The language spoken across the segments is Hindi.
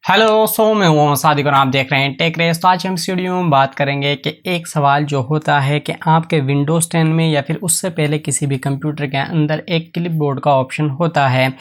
हेलो दोस्तों, मैं हूं मोहम्मद सादिक और आप देख रहे हैं टेक रेस। तो आज हम इस वीडियो में बात करेंगे कि एक सवाल जो होता है कि आपके विंडोज़ 10 में या फिर उससे पहले किसी भी कंप्यूटर के अंदर एक क्लिपबोर्ड का ऑप्शन होता है,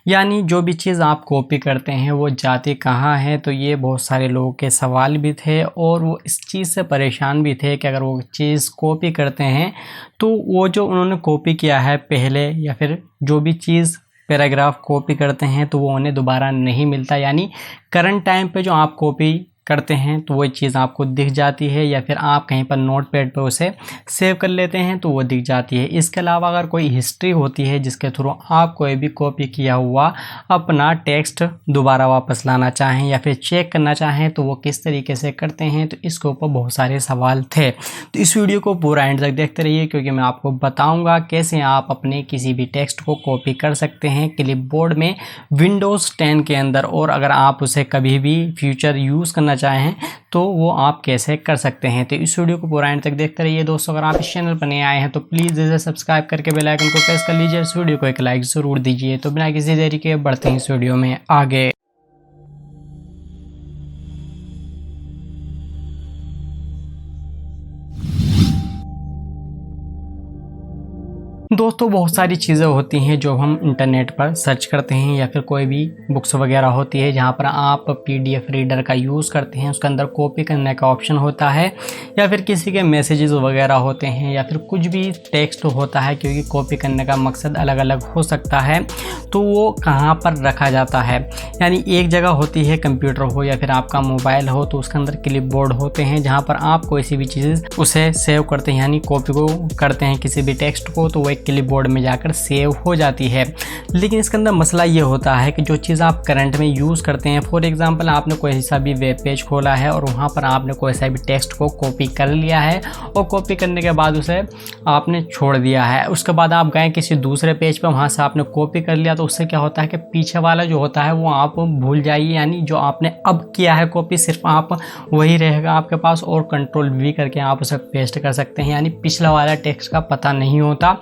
यानी जो भी चीज़ आप कॉपी करते हैं वो जाती कहाँ है। तो ये बहुत सारे लोगों के सवाल भी थे और वो इस चीज़ से परेशान भी थे कि अगर वो चीज़ कॉपी करते हैं तो वो जो उन्होंने कॉपी किया है पहले या फिर जो भी चीज़ पैराग्राफ कॉपी करते हैं तो वो उन्हें दोबारा नहीं मिलता, यानी करंट टाइम पे जो आप कॉपी करते हैं तो वो चीज़ आपको दिख जाती है या फिर आप कहीं पर नोटपैड पे उसे सेव कर लेते हैं तो वो दिख जाती है। इसके अलावा अगर कोई हिस्ट्री होती है जिसके थ्रू आप कोई भी कॉपी किया हुआ अपना टेक्स्ट दोबारा वापस लाना चाहें या फिर चेक करना चाहें तो वो किस तरीके से करते हैं, तो इसके ऊपर बहुत सारे सवाल थे। तो इस वीडियो को पूरा एंड तक देखते रहिए क्योंकि मैं आपको बताऊँगा कैसे आप अपने किसी भी टेक्स्ट को कॉपी कर सकते हैं क्लिपबोर्ड में विंडोज़ 10 के अंदर, और अगर आप उसे कभी भी फ्यूचर यूज़ करना चाहें तो वो आप कैसे कर सकते हैं। तो इस वीडियो को पूरा एंड तक देखते रहिए। दोस्तों, अगर आप इस चैनल पर नए आए हैं तो प्लीज़ इसे सब्सक्राइब करके बेल आइकन को प्रेस कर लीजिए। इस वीडियो को एक लाइक ज़रूर दीजिए। तो बिना किसी देरी के बढ़ते हैं इस वीडियो में आगे। दोस्तों, बहुत सारी चीज़ें होती हैं जो हम इंटरनेट पर सर्च करते हैं या फिर कोई भी बुक्स वगैरह होती है जहाँ पर आप पीडीएफ रीडर का यूज़ करते हैं, उसके अंदर कॉपी करने का ऑप्शन होता है या फिर किसी के मैसेजेस वगैरह होते हैं या फिर कुछ भी टेक्स्ट होता है, क्योंकि कॉपी करने का मकसद अलग अलग हो सकता है। तो वो कहाँ पर रखा जाता है, यानी एक जगह होती है कंप्यूटर हो या फिर आपका मोबाइल हो तो उसके अंदर क्लिपबोर्ड होते हैं जहाँ पर आप कोई सी भी चीज़ उसे सेव करते हैं, यानी कॉपी को करते हैं किसी भी टेक्स्ट को तो वो क्लिपबोर्ड में जाकर सेव हो जाती है। लेकिन इसके अंदर मसला ये होता है कि जो चीज़ आप करंट में यूज़ करते हैं, फॉर एग्जांपल आपने कोई सा भी वेब पेज खोला है और वहाँ पर आपने कोई सा भी टेक्स्ट को कॉपी कर लिया है और कॉपी करने के बाद उसे आपने छोड़ दिया है, उसके बाद आप गए किसी दूसरे पेज पर, वहाँ से आपने कॉपी कर लिया, तो उससे क्या होता है कि पीछे वाला जो होता है वो आप भूल जाइए, यानी जो आपने अब किया है कॉपी सिर्फ आप वही रहेगा आपके पास और कंट्रोल V करके आप उसे पेस्ट कर सकते हैं, यानी पिछला वाला टेक्स्ट का पता नहीं होता।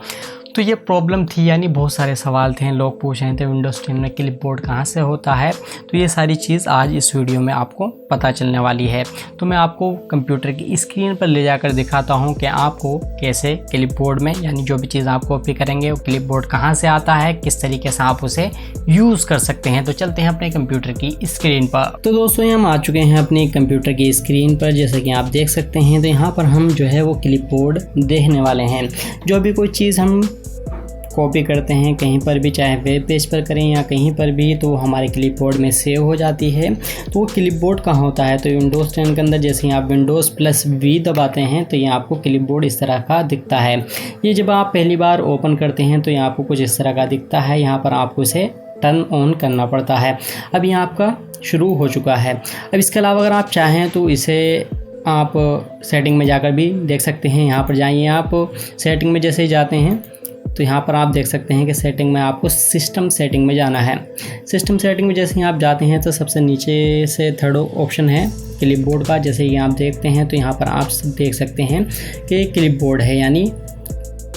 तो ये प्रॉब्लम थी, यानी बहुत सारे सवाल थे, लोग पूछ रहे थे विंडोज़ 10 में क्लिपबोर्ड कहाँ से होता है। तो ये सारी चीज़ आज इस वीडियो में आपको पता चलने वाली है। तो मैं आपको कंप्यूटर की स्क्रीन पर ले जाकर दिखाता हूँ कि आपको कैसे क्लिपबोर्ड में, यानी जो भी चीज़ आप कॉपी करेंगे वो क्लिपबोर्ड कहाँ से आता है, किस तरीके से आप उसे यूज़ कर सकते हैं। तो चलते हैं अपने कंप्यूटर की स्क्रीन पर। तो दोस्तों, हम आ चुके हैं अपने कंप्यूटर की स्क्रीन पर, जैसे कि आप देख सकते हैं। तो यहाँ पर हम जो है वो क्लिपबोर्ड देखने वाले हैं। जो भी कोई चीज़ हम कॉपी करते हैं कहीं पर भी, चाहे वेब पेज पर करें या कहीं पर भी, तो हमारे क्लिपबोर्ड में सेव हो जाती है। तो वो क्लिपबोर्ड कहाँ होता है, तो विंडोज़ 10 के अंदर जैसे ही आप Windows+V दबाते हैं तो ये आपको क्लिपबोर्ड इस तरह का दिखता है। ये जब आप पहली बार ओपन करते हैं तो ये आपको कुछ इस तरह का दिखता है। यहाँ पर आपको इसे टर्न ऑन करना पड़ता है। अब यहाँ आपका शुरू हो चुका है। अब इसके अलावा अगर आप चाहें तो इसे आप सेटिंग में जाकर भी देख सकते हैं। यहाँ पर जाइए, आप सेटिंग में जैसे ही जाते हैं तो यहाँ पर आप देख सकते हैं कि सेटिंग में आपको सिस्टम सेटिंग में जाना है। सिस्टम सेटिंग में जैसे ही आप जाते हैं तो सबसे नीचे से थर्ड ऑप्शन है क्लिपबोर्ड का। जैसे ही आप देखते हैं तो यहाँ पर आप देख सकते हैं कि क्लिपबोर्ड है, यानी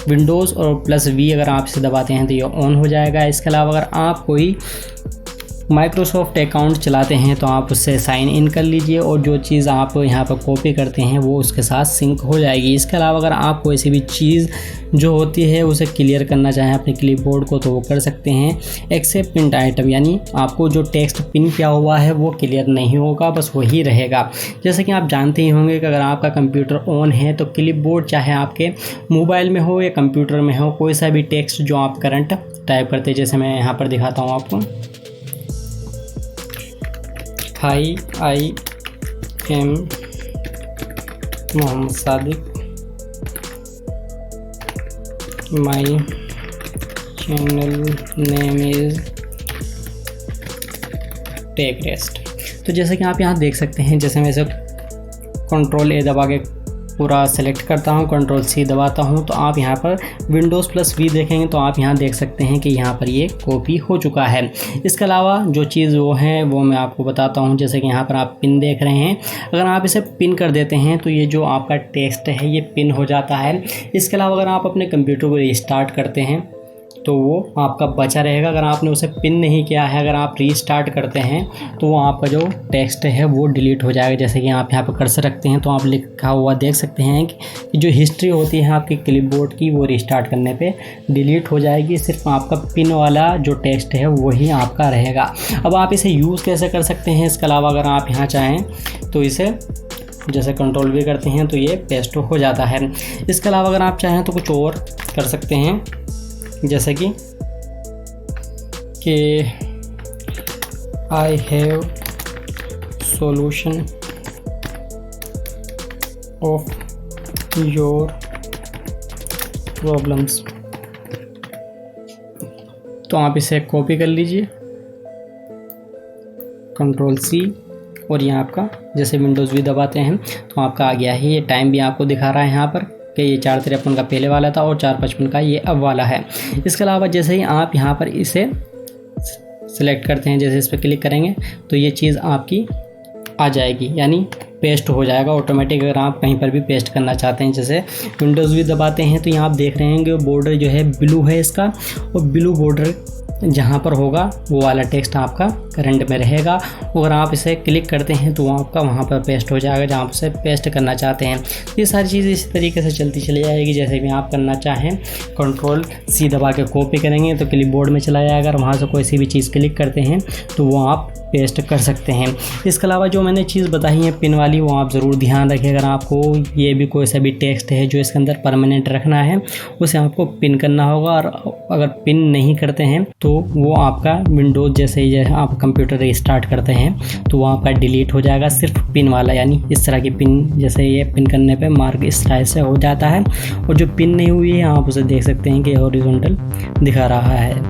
विंडोज़ और +V अगर आप इसे दबाते हैं तो ये ऑन हो जाएगा। इसके अलावा अगर आप कोई माइक्रोसॉफ्ट अकाउंट चलाते हैं तो आप उससे साइन इन कर लीजिए और जो चीज़ आप यहाँ पर कॉपी करते हैं वो उसके साथ सिंक हो जाएगी। इसके अलावा अगर आप कोई सी भी चीज़ जो होती है उसे क्लियर करना चाहें अपने क्लिपबोर्ड को तो वो कर सकते हैं, एक्सेप्ट पिन आइटम, यानी आपको जो टेक्स्ट पिन किया हुआ है वो क्लियर नहीं होगा, बस वही रहेगा। जैसे कि आप जानते ही होंगे कि अगर आपका कंप्यूटर ऑन है तो क्लिपबोर्ड चाहे आपके मोबाइल में हो या कंप्यूटर में हो, कोई सा भी टेक्स्ट जो आप करंट टाइप करते हैं, जैसे मैं यहाँ पर दिखाता हूँ आपको, hi I am Mohammad Sadiq, my channel name is Tech Rest. तो जैसे कि आप यहाँ देख सकते हैं, जैसे मैं इसे Ctrl+A दबा के पूरा सेलेक्ट करता हूँ, Ctrl+C दबाता हूँ, तो आप यहाँ पर Windows+V देखेंगे तो आप यहाँ देख सकते हैं कि यहाँ पर ये कॉपी हो चुका है। इसके अलावा जो चीज़ वो है वो मैं आपको बताता हूँ। जैसे कि यहाँ पर आप पिन देख रहे हैं, अगर आप इसे पिन कर देते हैं तो ये जो आपका टेक्स्ट है ये पिन हो जाता है। इसके अलावा अगर आप अपने कंप्यूटर को रिस्टार्ट करते हैं तो वो आपका बचा रहेगा। अगर आपने उसे पिन नहीं किया है, अगर आप रीस्टार्ट करते हैं तो वो आपका जो टेक्स्ट है वो डिलीट हो जाएगा। जैसे कि आप यहाँ पर कर्सर रखते हैं तो आप लिखा हुआ देख सकते हैं कि जो हिस्ट्री होती है आपकी क्लिपबोर्ड की वो रीस्टार्ट करने पे डिलीट हो जाएगी। सिर्फ आपका पिन वाला जो टेक्स्ट है वही आपका रहेगा। अब आप इसे यूज़ कैसे कर सकते हैं, इसके अलावा अगर आप यहाँ चाहें तो इसे जैसे कंट्रोल भी करते हैं तो ये पेस्ट हो जाता है। इसके अलावा अगर आप चाहें तो कुछ और कर सकते हैं, जैसे कि I have solution of your problems. तो आप इसे कॉपी कर लीजिए, कंट्रोल सी, और यहाँ आपका जैसे विंडोज़ भी दबाते हैं तो आपका आ गया है। ये टाइम भी आपको दिखा रहा है यहाँ पर कि ये 4:53 का पहले वाला था और 4:55 का ये अब वाला है। इसके अलावा जैसे ही आप यहाँ पर इसे सिलेक्ट करते हैं, जैसे इस पर क्लिक करेंगे तो ये चीज़ आपकी आ जाएगी, यानी पेस्ट हो जाएगा ऑटोमेटिक। अगर आप कहीं पर भी पेस्ट करना चाहते हैं, जैसे विंडोज़ भी दबाते हैं तो यहाँ आप देख रहे हैं कि बॉर्डर जो है ब्लू है इसका, और ब्लू बॉर्डर जहाँ पर होगा वो वाला टेक्स्ट आपका करंट में रहेगा। अगर आप इसे क्लिक करते हैं तो आपका वहाँ पर पेस्ट हो जाएगा जहाँ से पेस्ट करना चाहते हैं। ये सारी चीज़ इसी तरीके से चलती चली जाएगी। जैसे भी आप करना चाहें कंट्रोल सी दबा के कॉपी करेंगे तो क्लिपबोर्ड में चला जाएगा, और वहाँ से कोई सी भी चीज़ क्लिक करते हैं तो वो आप पेस्ट कर सकते हैं। इसके अलावा जो मैंने चीज़ बताई है पिन वाली, वो आप ज़रूर ध्यान रखें। अगर आपको ये भी कोई सा भी टेक्स्ट है जो इसके अंदर परमानेंट रखना है उसे आपको पिन करना होगा, और अगर पिन नहीं करते हैं तो वो आपका विंडोज़ जैसे ही आप कंप्यूटर रीस्टार्ट करते हैं तो वो आपका डिलीट हो जाएगा। सिर्फ पिन वाला, यानी इस तरह की पिन, जैसे ये पिन करने पे मार्क इस तरह से हो जाता है, और जो पिन नहीं हुई है आप उसे देख सकते हैं कि हॉरिजॉन्टल दिखा रहा है।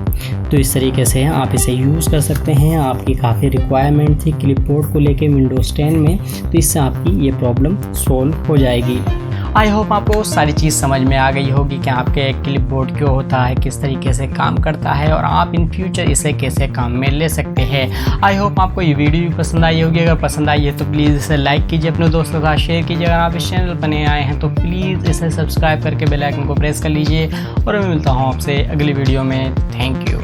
तो इस तरीके से आप इसे यूज़ कर सकते हैं। आपकी काफ़ी रिक्वायरमेंट थी क्लिपबोर्ड को लेके विंडोज़ 10 में, तो इससे आपकी ये प्रॉब्लम सोल्व हो जाएगी। आई होप आपको सारी चीज़ समझ में आ गई होगी कि आपके क्लिपबोर्ड क्यों होता है, किस तरीके से काम करता है, और आप इन फ्यूचर इसे कैसे काम में ले सकते हैं। आई होप आपको ये वीडियो भी पसंद आई होगी। अगर पसंद आई है तो प्लीज़ इसे लाइक कीजिए, अपने दोस्तों के साथ शेयर कीजिए। अगर आप इस चैनल पर नए आए हैं तो प्लीज़ इसे सब्सक्राइब करके बेल आइकन को प्रेस कर लीजिए, और मैं मिलता हूँ आपसे अगली वीडियो में। Thank you.